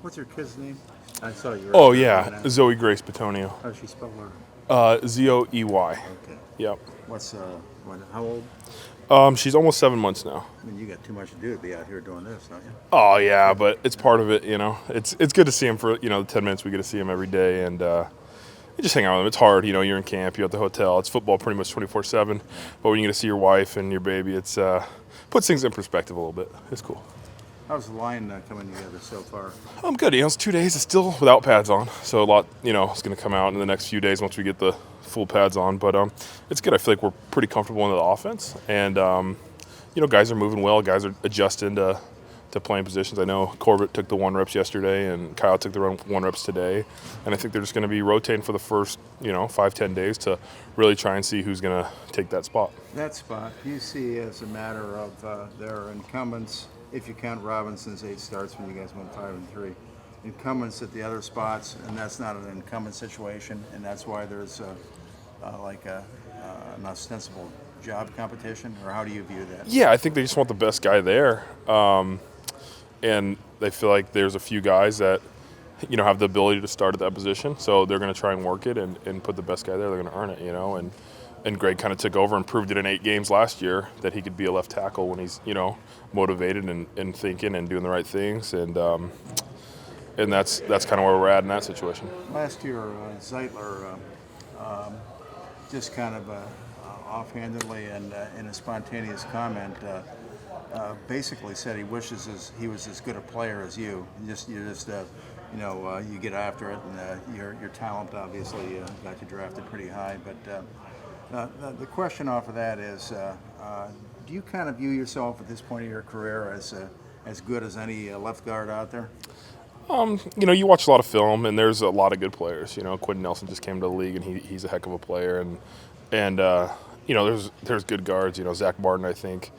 What's your kid's name? I saw you. Oh, yeah, Zoe Grace Bitonio. How does she spell her? Zoey. Okay. Yep. What's how old? She's almost 7 months now. I mean, you got too much to do to be out here doing this, don't you? Oh, yeah, but it's part of it, you know. It's good to see him for, the 10 minutes we get to see him every day, and you just hang out with him. It's hard, you're in camp, you're at the hotel. It's football pretty much 24/7, but when you get to see your wife and your baby, it's puts things in perspective a little bit. It's cool. How's the line coming together so far? I'm good. It's 2 days. It's still without pads on, so a lot, is going to come out in the next few days once we get the full pads on. But it's good. I feel like we're pretty comfortable in the offense, and guys are moving well. Guys are adjusting to playing positions. I know Corbett took the 1 reps yesterday, and Kyle took the 1 reps today, and I think they're just going to be rotating for the first 5-10 days to really try and see who's going to take that spot. That spot you see as a matter of their incumbents. If you count Robinson's 8 starts when you guys went 5-3, incumbents at the other spots, and that's not an incumbent situation, and that's why there's an ostensible job competition. Or how do you view that? Yeah, I think they just want the best guy there, and they feel like there's a few guys that have the ability to start at that position, so they're going to try and work it and put the best guy there. They're going to earn it, And Greg kind of took over and proved it in 8 games last year that he could be a left tackle when he's, motivated and thinking and doing the right things. And that's kind of where we're at in that situation. Last year, Zeitler just kind of offhandedly and in a spontaneous comment basically said he wishes he was as good a player as you. You get after it, and your talent obviously got you drafted pretty high. But the question off of that is, do you kind of view yourself at this point of your career as good as any left guard out there? You watch a lot of film, and there's a lot of good players. Quentin Nelson just came to the league, and he's a heck of a player. And there's good guards. Zach Martin, I think,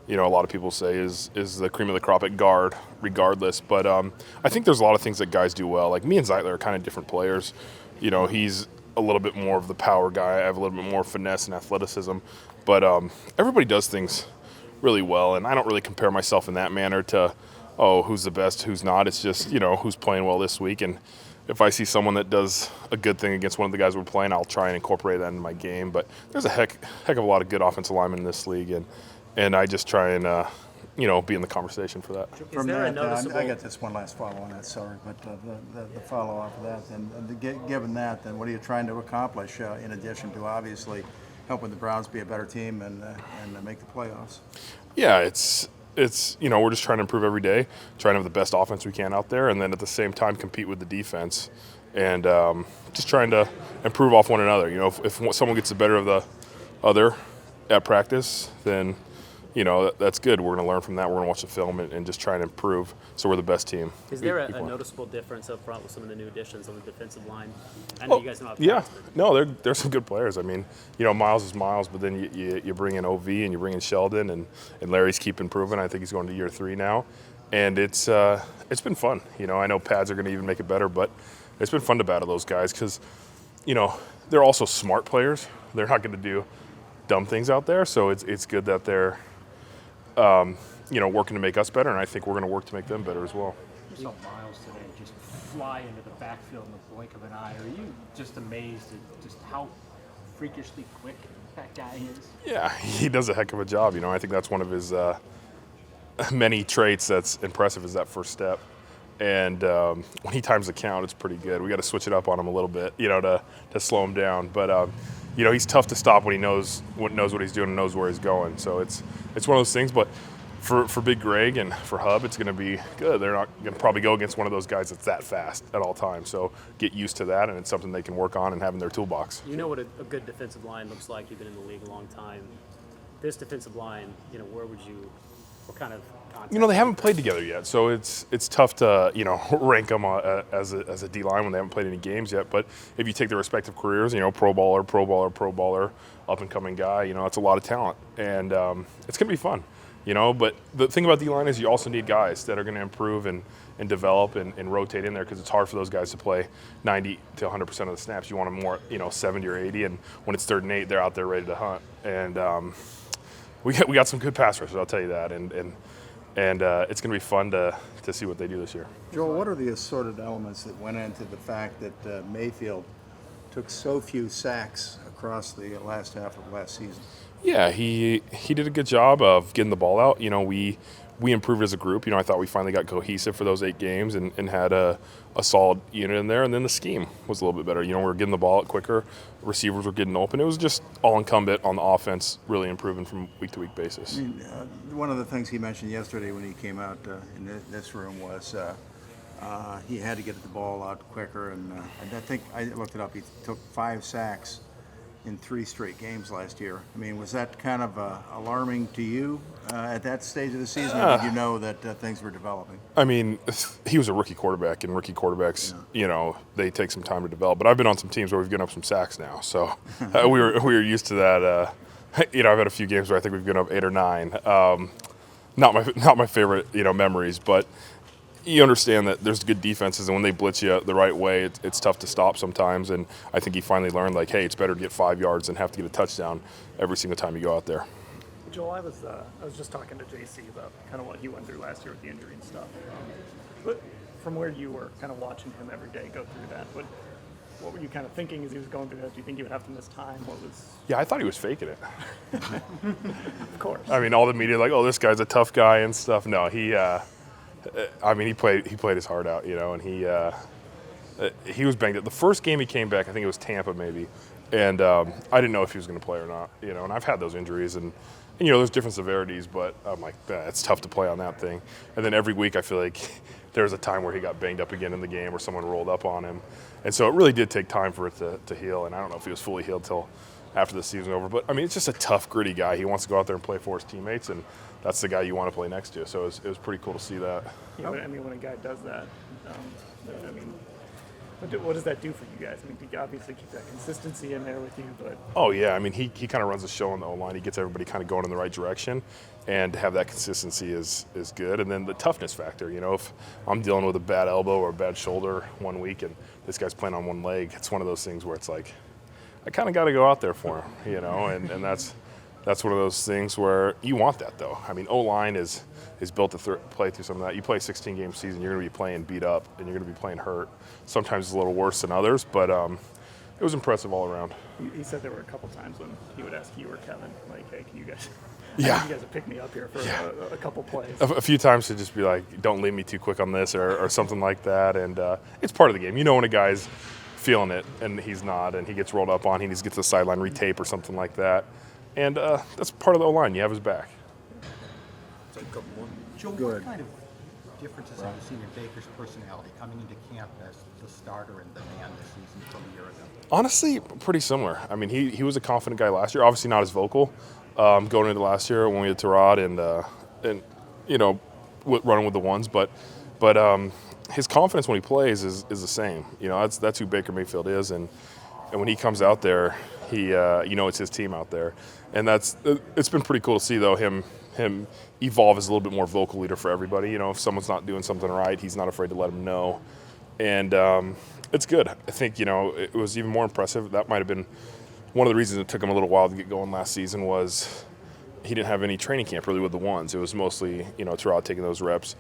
a lot of people say is the cream of the crop at guard, regardless. But I think there's a lot of things that guys do well. Like me and Zeitler are kind of different players. He's a little bit more of the power guy. I have a little bit more finesse and athleticism. But everybody does things really well, and I don't really compare myself in that manner to, who's the best, who's not. It's just, who's playing well this week. And if I see someone that does a good thing against one of the guys we're playing, I'll try and incorporate that into my game. But there's a heck of a lot of good offensive linemen in this league, and I just try and be in the conversation for that. From that, I got this one last follow on that, sorry, but the follow off of that, and given that, then what are you trying to accomplish in addition to obviously helping the Browns be a better team and make the playoffs? Yeah, it's we're just trying to improve every day, trying to have the best offense we can out there, and then at the same time compete with the defense, and just trying to improve off one another. If someone gets the better of the other at practice, then that's good. We're going to learn from that. We're going to watch the film and just try and improve so we're the best team. Is there a noticeable difference up front with some of the new additions on the defensive line? I know you guys don't have yeah. No, there's some good players. I mean, Miles is Miles, but then you bring in OV and you bring in Sheldon, and Larry's keep improving. I think he's going to year 3 now. And it's been fun. I know pads are going to even make it better, but it's been fun to battle those guys because, they're also smart players. They're not going to do dumb things out there, so it's good that they're working to make us better, and I think we're going to work to make them better as well. You saw Miles today just fly into the backfield in the blink of an eye. Are you just amazed at just how freakishly quick that guy is? Yeah, he does a heck of a job. I think that's one of his many traits that's impressive is that first step. And when he times the count, it's pretty good. We got to switch it up on him a little bit, to slow him down. But he's tough to stop when he knows what he's doing and knows where he's going. So it's one of those things. But for Big Greg and for Hub, it's going to be good. They're not going to probably go against one of those guys that's that fast at all times. So get used to that, and it's something they can work on and have in their toolbox. You know what a good defensive line looks like. You've been in the league a long time. This defensive line, what kind of context? They haven't played together yet, so it's tough to rank them as a D line when they haven't played any games yet. But if you take their respective careers, Pro Bowler, up and coming guy, it's a lot of talent, and it's gonna be fun. But the thing about D line is you also need guys that are going to improve and develop and rotate in there, because it's hard for those guys to play 90 to 100% of the snaps. You want them more 70 or 80, and when it's 3rd and 8, they're out there ready to hunt. And we got some good pass rushers, I'll tell you that. And and it's going to be fun to see what they do this year. Joel, what are the assorted elements that went into the fact that Mayfield took so few sacks across the last half of last season? Yeah, he did a good job of getting the ball out. We improved as a group. I thought we finally got cohesive for those 8 games and had a solid unit in there. And then the scheme was a little bit better. We were getting the ball out quicker. Receivers were getting open. It was just all incumbent on the offense really improving from week-to-week basis. One of the things he mentioned yesterday when he came out in this room was he had to get the ball out quicker. And I think I looked it up. He took 5 sacks in 3 straight games last year. Was that kind of alarming to you at that stage of the season, or did you know that things were developing? He was a rookie quarterback, and rookie quarterbacks, they take some time to develop. But I've been on some teams where we've given up some sacks now, so we were used to that. I've had a few games where I think we've given up 8 or 9. Not my favorite, memories, but you understand that there's good defenses, and when they blitz you the right way, it's tough to stop sometimes. And I think he finally learned, hey, it's better to get 5 yards than have to get a touchdown every single time you go out there. Joel, I was just talking to JC about kind of what he went through last year with the injury and stuff. But from where you were kind of watching him every day go through that, what were you kind of thinking as he was going through that? Do you think he would have to miss time? Yeah, I thought he was faking it. Of course. All the media this guy's a tough guy and stuff. No, he played his heart out, and he was banged up. The first game he came back, I think it was Tampa maybe, and I didn't know if he was going to play or not, and I've had those injuries, and there's different severities, but I'm like, it's tough to play on that thing. And then every week I feel like there was a time where he got banged up again in the game or someone rolled up on him, and so it really did take time for it to heal, and I don't know if he was fully healed till after the season was over, but it's just a tough, gritty guy. He wants to go out there and play for his teammates, and that's the guy you want to play next to. So it was pretty cool to see that. Yeah, when a guy does that, what does that do for you guys? You obviously keep that consistency in there with you, but oh yeah, he kind of runs the show on the O-line. He gets everybody kind of going in the right direction, and to have that consistency is good. And then the toughness factor. If I'm dealing with a bad elbow or a bad shoulder one week, and this guy's playing on one leg, it's one of those things where it's like, I kind of got to go out there for him, and that's one of those things where you want that, though. O-line is built to play through some of that. You play a 16-game season, you're going to be playing beat up, and you're going to be playing hurt. Sometimes it's a little worse than others, but it was impressive all around. He said there were a couple times when he would ask you or Kevin, hey, can you guys, yeah, you guys will pick me up here for a couple plays. A few times to just be like, don't leave me too quick on this or something like that, and it's part of the game. When a guy's feeling it and he's not, and he gets rolled up on, he needs to get to the sideline, retape or something like that. And that's part of the O-line. You have his back. Joe, what kind of differences have you seen in Baker's personality coming into camp as the starter and the man this season from a year ago? Honestly, pretty similar. He was a confident guy last year. Obviously not as vocal going into last year when we had Terod and running with the ones. But his confidence when he plays is the same. That's who Baker Mayfield is. And when he comes out there, he it's his team out there. And it's been pretty cool to see, though, him evolve as a little bit more vocal leader for everybody. If someone's not doing something right, he's not afraid to let them know. And it's good. I think, it was even more impressive. That might have been one of the reasons it took him a little while to get going last season was he didn't have any training camp really with the ones. It was mostly, Terod taking those reps.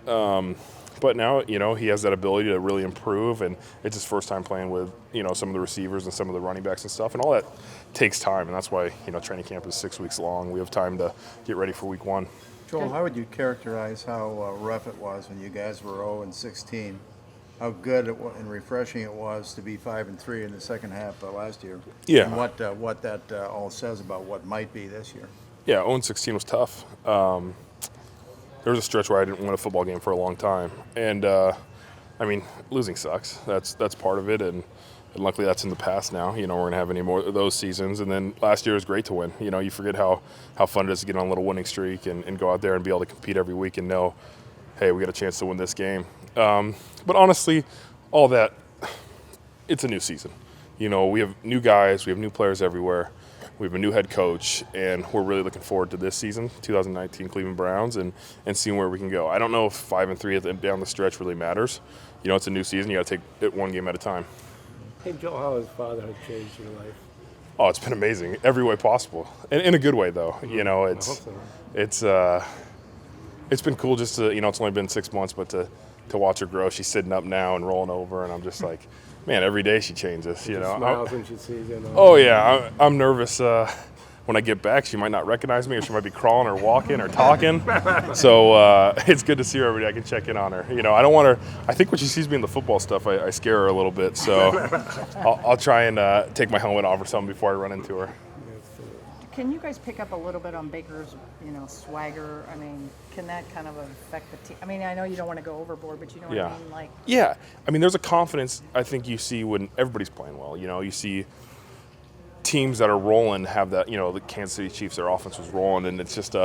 But now, he has that ability to really improve, and it's his first time playing with, some of the receivers and some of the running backs and stuff, and all that takes time, and that's why, training camp is 6 weeks long. We have time to get ready for week 1. Joel, how would you characterize how rough it was when you guys were 0-16? How good and refreshing it was to be 5-3 in the second half last year? Yeah. And what that all says about what might be this year? Yeah, 0-16 was tough. There was a stretch where I didn't win a football game for a long time, and losing sucks. That's part of it, and luckily that's in the past now. We're gonna have any more of those seasons. And then last year was great to win. You forget how fun it is to get on a little winning streak and go out there and be able to compete every week and know, hey, we got a chance to win this game. But honestly, all that, it's a new season. We have new guys, we have new players everywhere. We have a new head coach, and we're really looking forward to this season, 2019 Cleveland Browns, and seeing where we can go. I don't know if 5-3 down the stretch really matters. It's a new season. You got to take it one game at a time. Hey, Joel, how has fatherhood changed your life? Oh, it's been amazing, every way possible, and in a good way though. I hope so. It's It's been cool just to, it's only been 6 months, but to watch her grow. She's sitting up now and rolling over, and I'm just like, man, every day she changes, She smiles when she sees you. Oh, yeah. I'm nervous when I get back. She might not recognize me, or she might be crawling or walking or talking. So it's good to see her every day. I can check in on her. I don't want her – I think when she sees me in the football stuff, I scare her a little bit. So I'll try and take my helmet off or something before I run into her. Can you guys pick up a little bit on Baker's, swagger? I mean, can that kind of affect the team? I mean, I know you don't want to go overboard, but you know what I mean? Yeah. I mean, there's a confidence I think you see when everybody's playing well. You see teams that are rolling have that, the Kansas City Chiefs, their offense was rolling, and it's just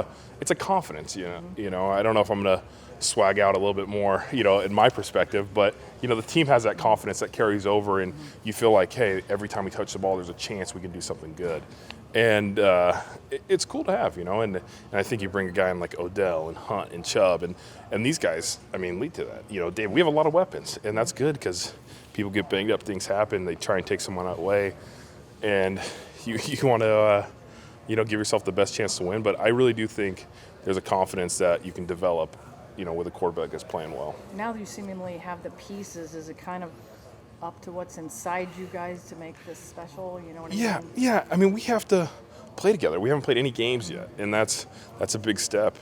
it's a confidence, Mm-hmm. I don't know if I'm going to swag out a little bit more, in my perspective, but, the team has that confidence that carries over, and you feel like, hey, every time we touch the ball, there's a chance we can do something good. And it's cool to have, and I think you bring a guy in like Odell and Hunt and Chubb, and these guys, I mean, lead to that. Dave, we have a lot of weapons, and that's good because people get banged up, things happen, they try and take someone out away, and you want to, give yourself the best chance to win. But I really do think there's a confidence that you can develop, with a quarterback that's playing well. Now that you seemingly have the pieces, is it kind of up to what's inside you guys to make this special? You know what I mean? Yeah. I mean, we have to play together. We haven't played any games yet, and that's a big step.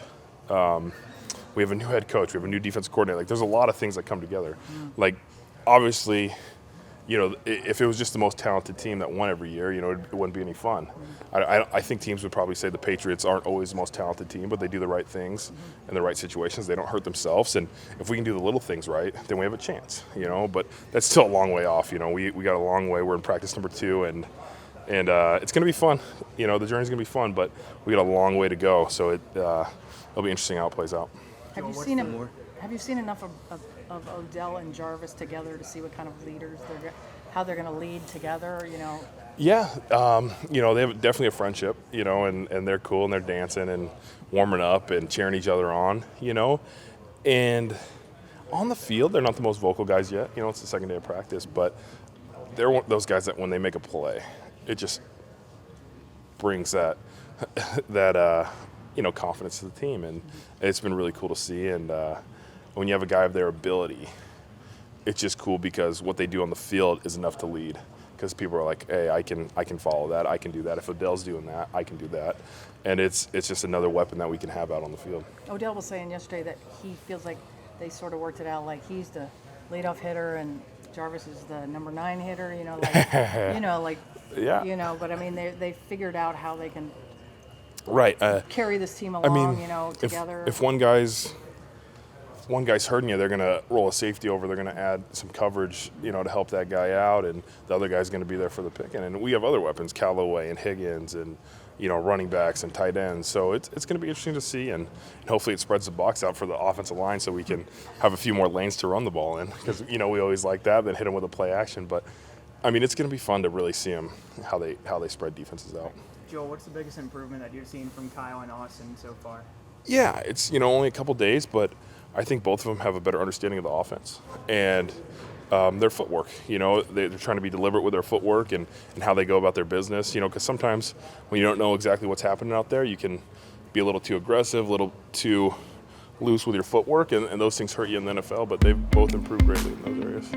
We have a new head coach. We have a new defensive coordinator. Like, there's a lot of things that come together. Like, obviously, if it was just the most talented team that won every year, it wouldn't be any fun. I think teams would probably say the Patriots aren't always the most talented team, but they do the right things in the right situations. They don't hurt themselves, and if we can do the little things right, then we have a chance. But that's still a long way off. We got a long way. We're in practice number 2, and it's going to be fun. The journey's going to be fun, but we got a long way to go. So it'll be interesting how it plays out. Have you seen enough of Odell and Jarvis together to see what kind of leaders how they're going to lead together? Yeah, they have definitely a friendship, and they're cool, and they're dancing and warming up and cheering each other on, and on the field, they're not the most vocal guys yet. It's the second day of practice, but they're one of those guys that when they make a play, it just brings that confidence to the team, and it's been really cool to see. And when you have a guy of their ability, it's just cool because what they do on the field is enough to lead. Because people are like, hey, I can follow that, I can do that. If Odell's doing that, I can do that, and it's just another weapon that we can have out on the field. Odell was saying yesterday that he feels like they sort of worked it out. Like, he's the leadoff hitter and Jarvis is the number 9 hitter. But I mean, they figured out how they can carry this team along, together. If one guy's hurting you, they're going to roll a safety over. They're going to add some coverage, to help that guy out, and the other guy's going to be there for the picking. And we have other weapons, Callaway and Higgins, and running backs and tight ends. So it's going to be interesting to see, and hopefully it spreads the box out for the offensive line so we can have a few more lanes to run the ball in. Because we always like that, then hit them with a play action. But I mean, it's going to be fun to really see them how they spread defenses out. Joel, what's the biggest improvement that you've seen from Kyle and Austin so far? Yeah, it's only a couple days, but I think both of them have a better understanding of the offense and their footwork. They're trying to be deliberate with their footwork and how they go about their business. Because sometimes when you don't know exactly what's happening out there, you can be a little too aggressive, a little too loose with your footwork, and those things hurt you in the NFL. But they've both improved greatly in those areas.